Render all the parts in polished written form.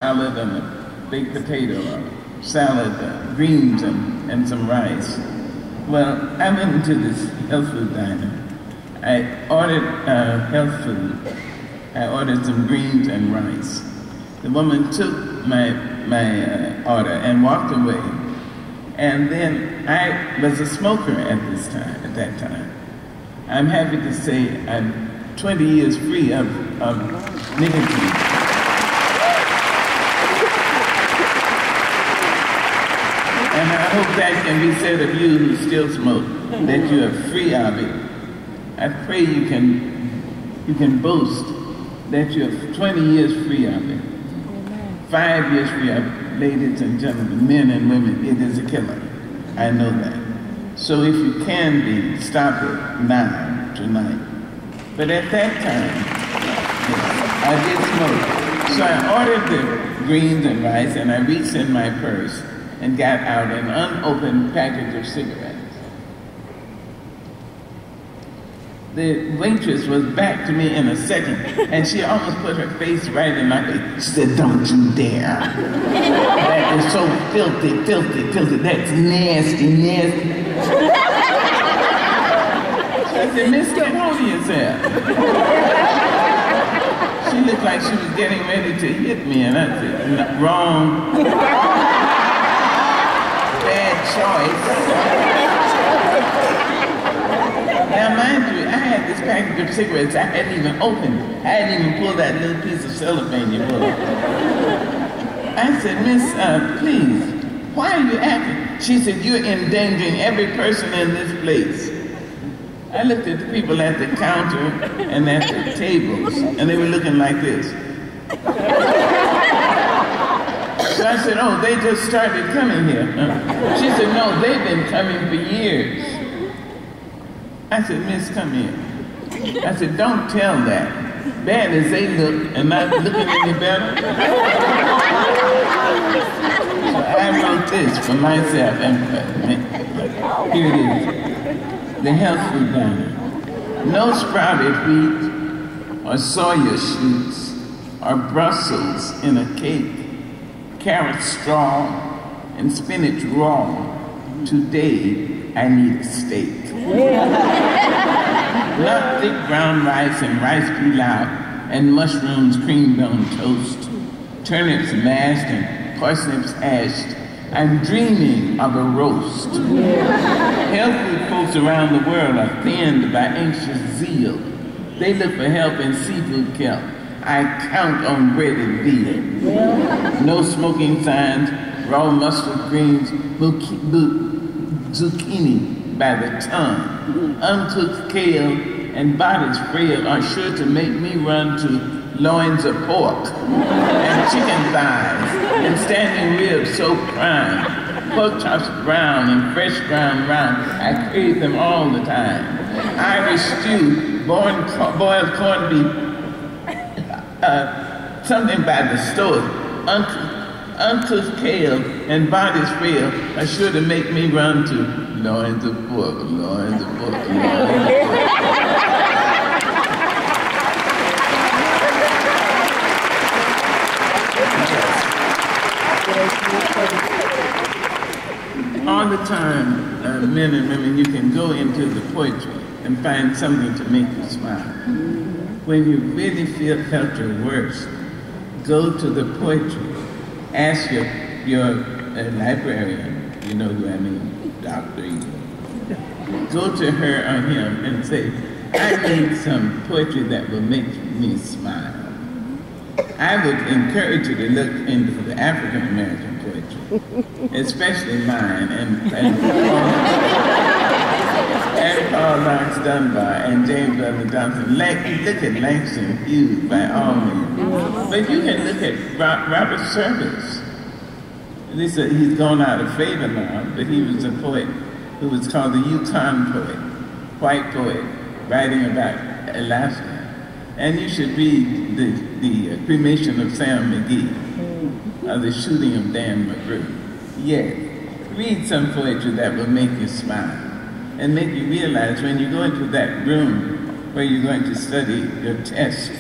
salad and a baked potato, or salad, greens, and some rice. Well, I went into this health food diner. I ordered health food. I ordered some greens and rice. The woman took my order and walked away. And then I was a smoker at that time. I'm happy to say I'm 20 years free of nicotine. And I hope that can be said of you who still smoke, that you are free of it. I pray you can boast that you're 20 years free of it. 5 years free of it. Ladies and gentlemen, men and women, it is a killer. I know that. So if you can be, stop it now, tonight. But at that time, I did smoke. So I ordered the greens and rice, and I reached in my purse and got out an unopened package of cigarettes. The waitress was back to me in a second, and she almost put her face right in my face. She said, "Don't you dare. That is so filthy, filthy, filthy. That's nasty, nasty." I said, "Miss, get hold of yourself." She looked like she was getting ready to hit me, and I said, "Wrong. Bad choice." Now, mind you, I had this package of cigarettes I hadn't even opened. I hadn't even pulled that little piece of cellophane you pulled. I said, "Miss, please, why are you acting?" She said, "You're endangering every person in this place." I looked at the people at the counter and at the tables, and they were looking like this. So I said, "Oh, they just started coming here." She said, "No, they've been coming for years." I said, "Miss, come here." I said, "Don't tell that. Bad as they look and not looking any better." So I wrote this for myself, and here it is. The health food diner. No sprouted wheat or soya shoots or Brussels in a cake, carrot straw and spinach raw. Today, I need a steak. Not thick brown rice and rice pilau and mushrooms creamed on toast, turnips mashed and parsnips hashed. I'm dreaming of a roast. Health food folks around the world are thinned by anxious zeal. They look for help in seafood kelp. I count on breaded veal. No smoking signs, raw mustard greens, zucchini by the ton. Uncooked kale and bodies frail are sure to make me run to loins of pork and chicken thighs and standing ribs so prime. Pork chops brown and fresh ground round. I crave them all the time. Irish stew, boiled corned beef, something by the stove. Uncooked kale and bodies frail are sure to make me run to loins of pork, loins of pork, loins of pork. All the time, men and women, you can go into the poetry and find something to make you smile. When you really felt your worst, go to the poetry. Ask your librarian, you know who I mean, Dr. Go to her or him and say, "I need some poetry that will make me smile." I would encourage you to look into the African American poetry, especially mine, and Paul Laurence Dunbar and James Weldon Johnson. Look at Langston Hughes by all means. But you can look at Robert Service. He's gone out of favor now, but he was a poet who was called the Yukon poet, white poet, writing about Alaska. And you should read the cremation of Sam McGee, or the shooting of Dan McGrew. Yes, read some poetry that will make you smile and make you realize when you go into that room where you're going to study your test,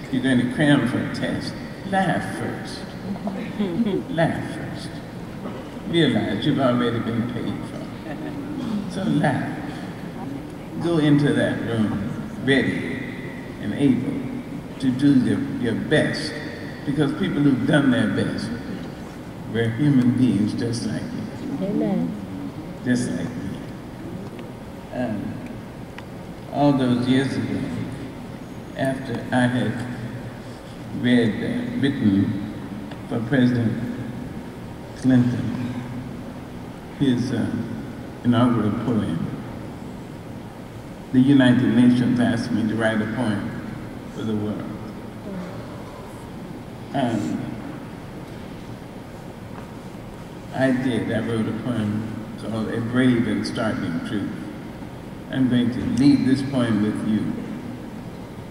you're going to cram for a test, laugh first. Laugh first. Realize you've already been paid for. So laugh. Go into that room ready and able to do your best, because people who've done their best were human beings just like you. Amen. Just like me. All those years ago, after I had written for President Clinton his inaugural poem, the United Nations asked me to write a poem for the world. I did. I wrote a poem called A Brave and Startling Truth. I'm going to leave this poem with you,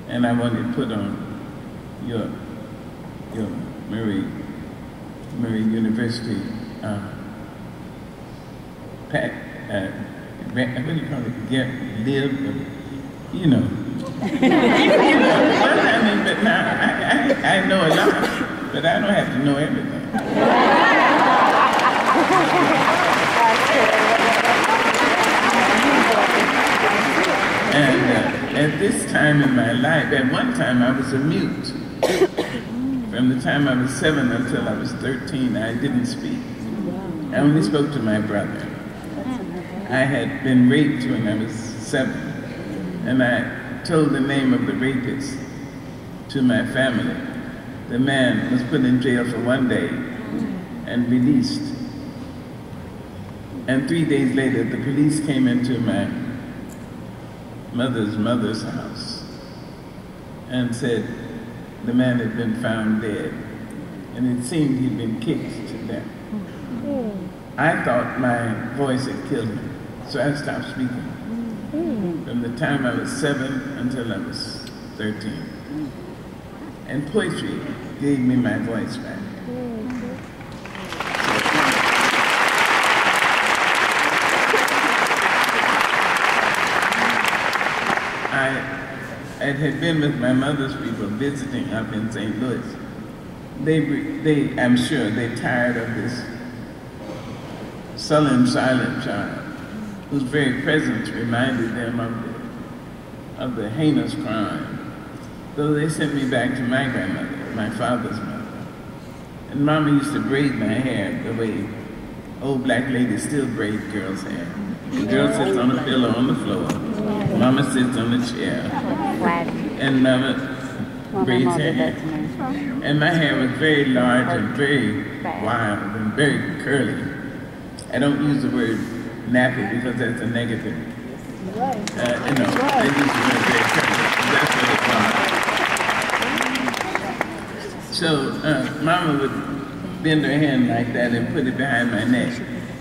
and I want to put on your Murray University what do you call it? You know. Well, I mean, but now I know a lot, but I don't have to know everything. And at this time in my life, at one time I was a mute. From the time I was 7 until I was 13, I didn't speak. I only spoke to my brother. I had been raped when I was 7, and I told the name of the rapist to my family. The man was put in jail for 1 day and released. And 3 days later, the police came into my mother's house and said the man had been found dead, and it seemed he'd been kicked to death. I thought my voice had killed him, so I stopped speaking. From the time I was 7 until I was 13. And poetry gave me my voice back. I had been with my mother's people visiting up in St. Louis. I'm sure they're tired of this sullen, silent child whose very presence reminded them of the heinous crime. So they sent me back to my grandmother, my father's mother. And Mama used to braid my hair the way old black ladies still braid girls' hair. The girl sits on a pillow on the floor. Mama sits on the chair. And Mama braids her hair. And my hair was very large and very wild and very curly. I don't use the word nappy because that's a negative. I use the word very curly. That's what it was. So Mama would bend her hand like that and put it behind my neck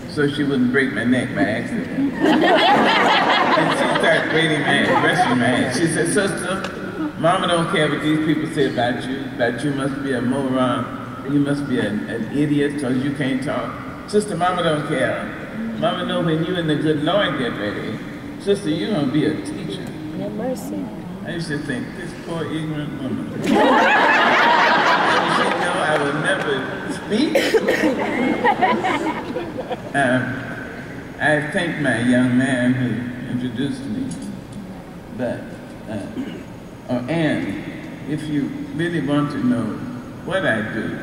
so she wouldn't break my neck by accident. And she started braiding my hair, brushing my hair. She said, "Sister, Mama don't care what these people say about you must be a moron, you must be an idiot because you can't talk. Sister, Mama don't care. Mama know when you and the good Lord get ready, sister, you're going to be a teacher." Have mercy. I used to think, this poor ignorant woman. She know I would never speak. I thank my young man who introduced me, but, and if you really want to know what I do,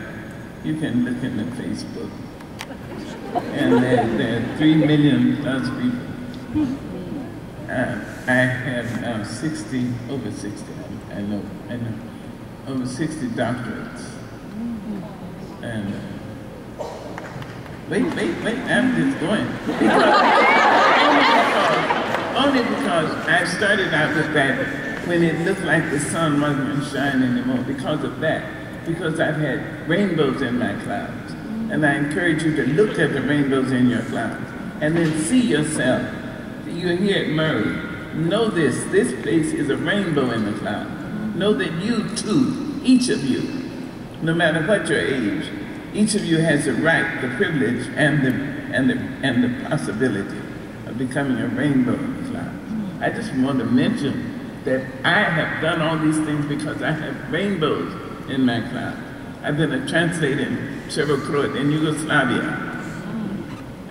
you can look in the Facebook. And there are 3 million plus people. I have now over 60, I know, over 60 doctorates. And wait, I'm just going. Only because I started out with that when it looked like the sun wasn't going to shine anymore, because of that. Because I've had rainbows in my clouds. And I encourage you to look at the rainbows in your clouds and then see yourself. You're here at Murray. Know this place is a rainbow in the cloud. Know that you too, each of you, no matter what your age, each of you has the right, the privilege, and the possibility of becoming a rainbow in the cloud. I just want to mention that I have done all these things because I have rainbows in my cloud. I've been a translator in several courts in Yugoslavia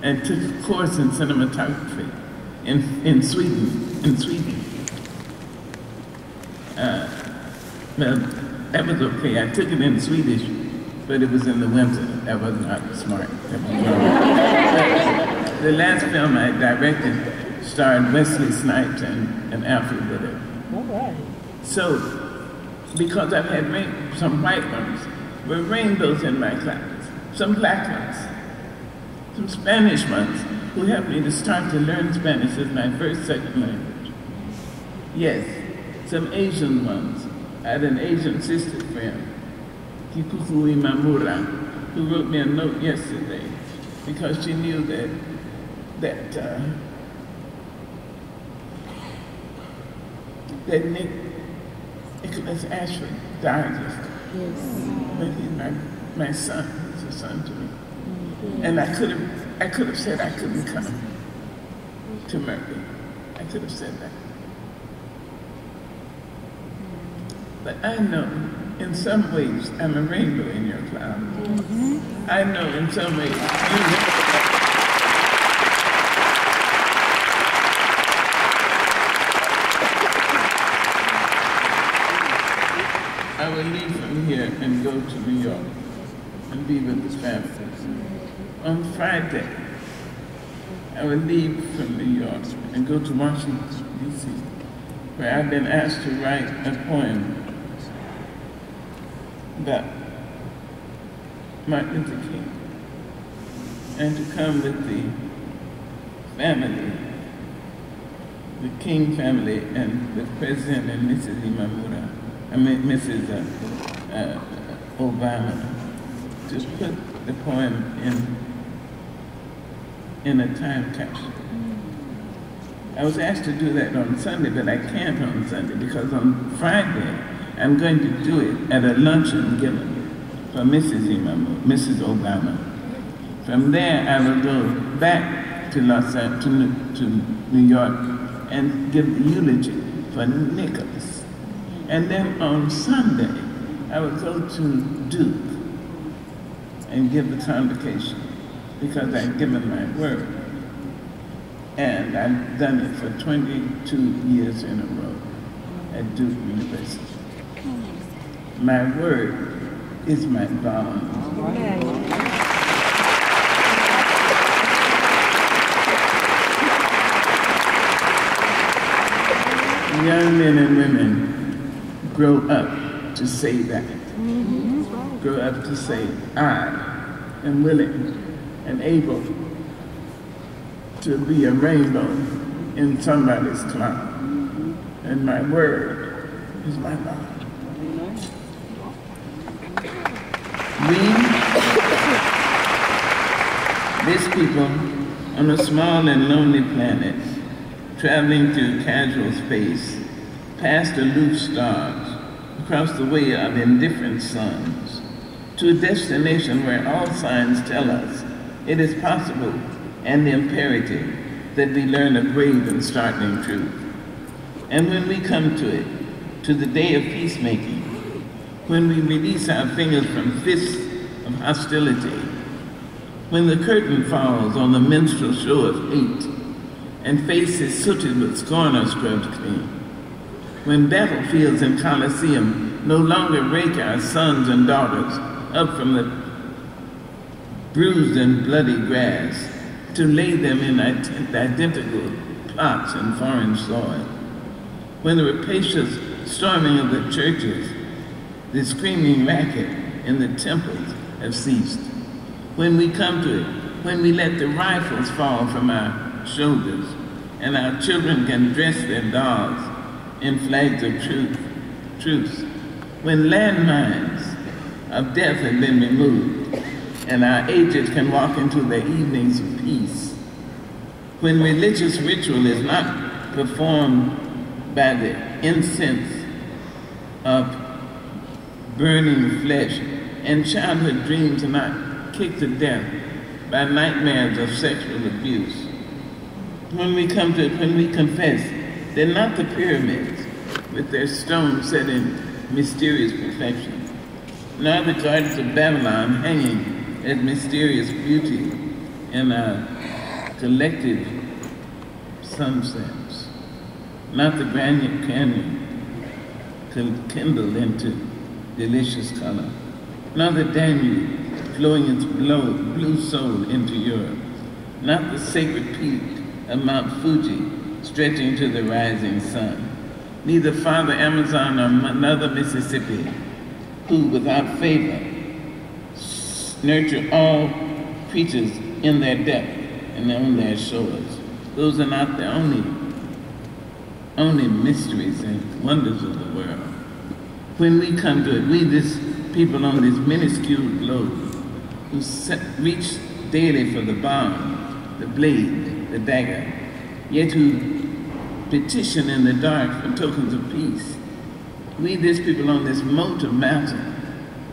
and took a course in cinematography in Sweden. Well, that was okay. I took it in Swedish, but it was in the winter. That was not smart. That was wrong. The last film I directed starred Wesley Snipes and Alfred Woodard. All right. So, because I've had some white ones, were rainbows in my class, some black ones, some Spanish ones, who helped me to start to learn Spanish as my first second language. Yes, some Asian ones. I had an Asian sister friend, Kikuku Imamura, who wrote me a note yesterday because she knew that Nicholas Ashford died yesterday. Yes. But he's my son. He's a son to me. And I could have said I couldn't come to Murphy. I could have said that. But I know in some ways I'm a rainbow in your cloud. I know in some ways I will leave from here and go to New York and be with his family. On Friday, I will leave from New York and go to Washington, D.C., where I've been asked to write a poem about Martin Luther King, and to come with the family, the King family, and the President and Mrs. Imamura, Mrs. Obama, to put the poem in a time capsule. I was asked to do that on Sunday, but I can't on Sunday because on Friday I'm going to do it at a luncheon given for Mrs. Obama. From there I will go back to New York and give the eulogy for Nicholas. And then on Sunday I will go to Duke and give the convocation because I've given my word. And I've done it for 22 years in a row at Duke University. My word is my bond. Young men and women grow up to say that. Grow up to say, I am willing and able to be a rainbow in somebody's cloud. And my word is my bond. This people on a small and lonely planet, traveling through casual space, past aloof stars, across the way of indifferent suns, to a destination where all signs tell us it is possible and imperative that we learn a brave and startling truth. And when we come to it, to the day of peacemaking, when we release our fingers from fists of hostility, when the curtain falls on the minstrel show of hate and faces sooted with scorn are scrubbed clean, when battlefields and coliseum no longer rake our sons and daughters up from the bruised and bloody grass to lay them in identical plots in foreign soil, when the rapacious storming of the churches, the screaming racket in the temples have ceased, when we come to it, when we let the rifles fall from our shoulders and our children can dress their dolls in flags of truce, when landmines of death have been removed and our aged can walk into their evenings of peace, when religious ritual is not performed by the incense of burning flesh and childhood dreams are not kicked to death by nightmares of sexual abuse, when we come to it, when we confess they're not the pyramids with their stones set in mysterious perfection, nor the gardens of Babylon hanging as mysterious beauty in our collective sunsets, not the Grand Canyon kindled into delicious color, not the Danube flowing its blue soul into Europe, not the sacred peak of Mount Fuji stretching to the rising sun, neither Father Amazon or Mother Mississippi, who without favor nurture all creatures in their depth and on their shores. Those are not the only mysteries and wonders of the world. When we come to it, we, this people on this minuscule globe, who reach daily for the bomb, the blade, the dagger, yet who petition in the dark for tokens of peace. We, this people on this moat of mountain,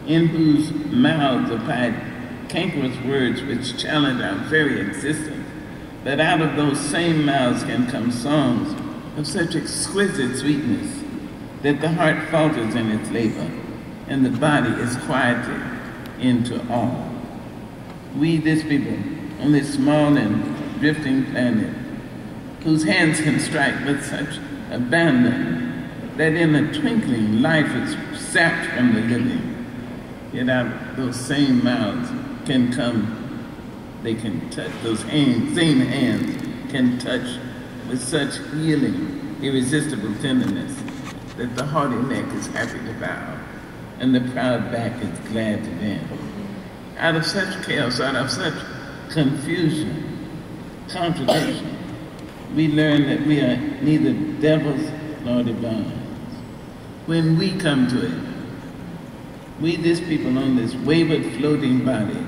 in whose mouths abide cankerous words which challenge our very existence, that out of those same mouths can come songs of such exquisite sweetness that the heart falters in its labor and the body is quieted into awe. We, this people, on this small and drifting planet, whose hands can strike with such abandon that in a twinkling life is sapped from the living, yet out of those same mouths can come, they can touch, those same hands can touch with such healing, irresistible tenderness that the haughty neck is happy to bow and the proud back is glad to bend. Out of such chaos, out of such confusion, contradiction, we learn that we are neither devils nor divines. When we come to it, we, this people on this wayward floating body,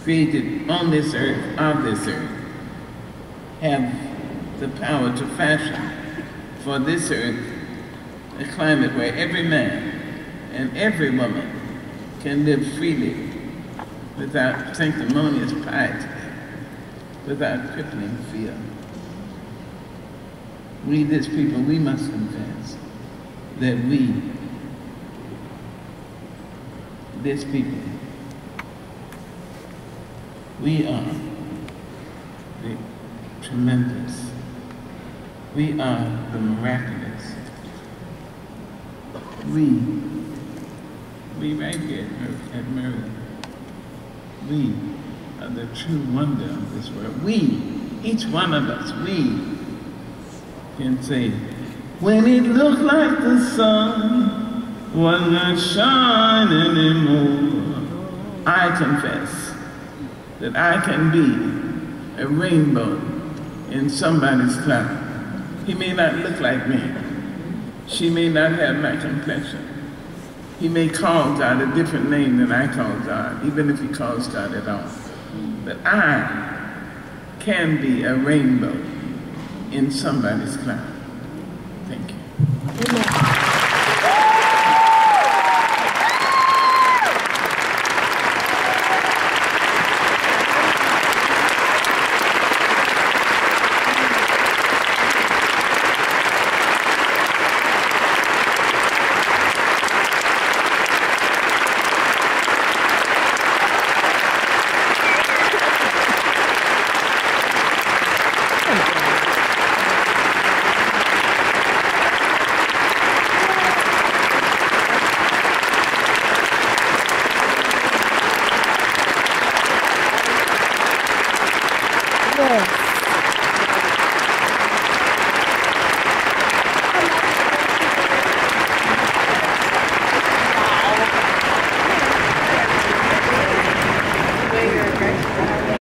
created on this earth, of this earth, have the power to fashion for this earth a climate where every man and every woman can live freely without sanctimonious piety, without crippling fear. We, this people, we must confess that we, this people, we are the tremendous. We are the miraculous. We right here at Murray, we are the true wonder of this world. We, each one of us, we can say, when it looked like the sun was not shining anymore, I confess that I can be a rainbow in somebody's cloud. He may not look like me. She may not have my complexion. He may call God a different name than I call God, even if he calls God at all. But I can be a rainbow in somebody's cloud. Thank you. Amen.